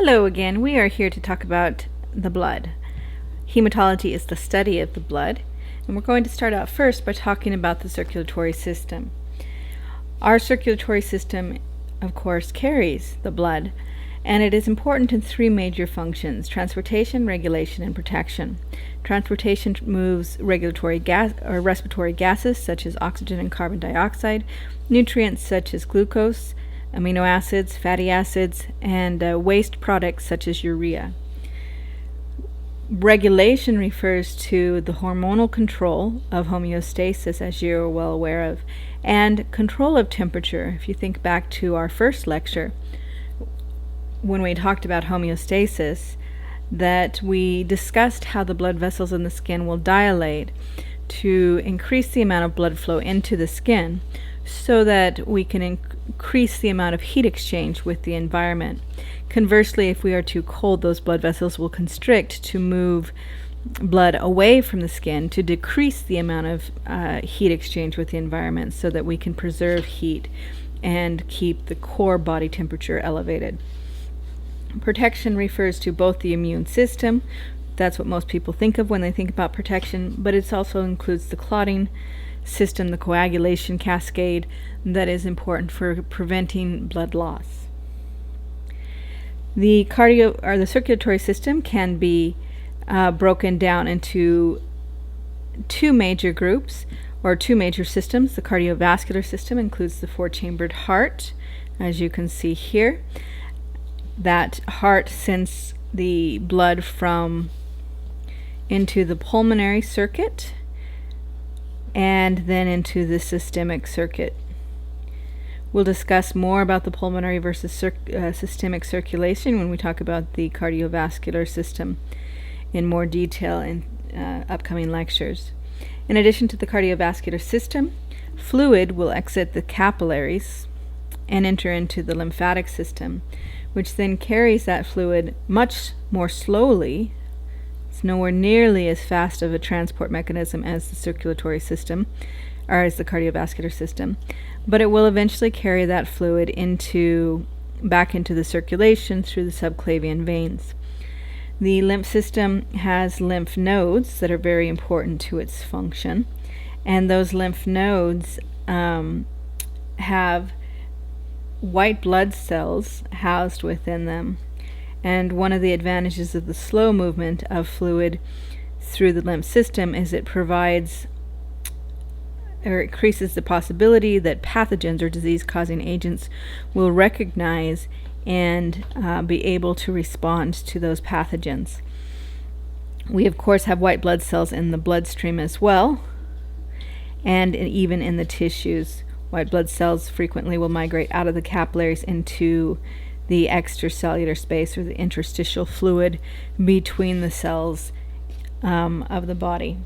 Hello again. We are here to talk about the blood. Hematology is the study of the blood, and we're going to start out first by talking about the circulatory system. Our circulatory system, of course, carries the blood, and it is important in three major functions: transportation, regulation, and protection. Transportation moves regulatory gas or respiratory gases such as oxygen and carbon dioxide, nutrients such as glucose, amino acids, fatty acids, and waste products such as urea. Regulation refers to the hormonal control of homeostasis, as you're well aware of, and control of temperature. If you think back to our first lecture, when we talked about homeostasis, that we discussed how the blood vessels in the skin will dilate to increase the amount of blood flow into the skin so that we can increase the amount of heat exchange with the environment. Conversely, if we are too cold, those blood vessels will constrict to move blood away from the skin to decrease the amount of heat exchange with the environment so that we can preserve heat and keep the core body temperature elevated. Protection refers to both the immune system, that's what most people think of when they think about protection, but it also includes the clotting system, the coagulation cascade that is important for preventing blood loss. The circulatory system can be broken down into two major groups or two major systems. The cardiovascular system includes the four-chambered heart, as you can see here. That heart sends the blood into the pulmonary circuit and then into the systemic circuit. We'll discuss more about the pulmonary versus systemic circulation when we talk about the cardiovascular system in more detail in upcoming lectures. In addition to the cardiovascular system, fluid will exit the capillaries and enter into the lymphatic system, which then carries that fluid much more slowly. It's nowhere nearly as fast of a transport mechanism as the circulatory system, or as the cardiovascular system, but it will eventually carry that fluid back into the circulation through the subclavian veins. The lymph system has lymph nodes that are very important to its function, and those lymph nodes have white blood cells housed within them. And one of the advantages of the slow movement of fluid through the lymph system is it increases the possibility that pathogens or disease-causing agents will recognize and be able to respond to those pathogens. We, of course, have white blood cells in the bloodstream as well, and even in the tissues. White blood cells frequently will migrate out of the capillaries into the extracellular space or the interstitial fluid between the cells of the body.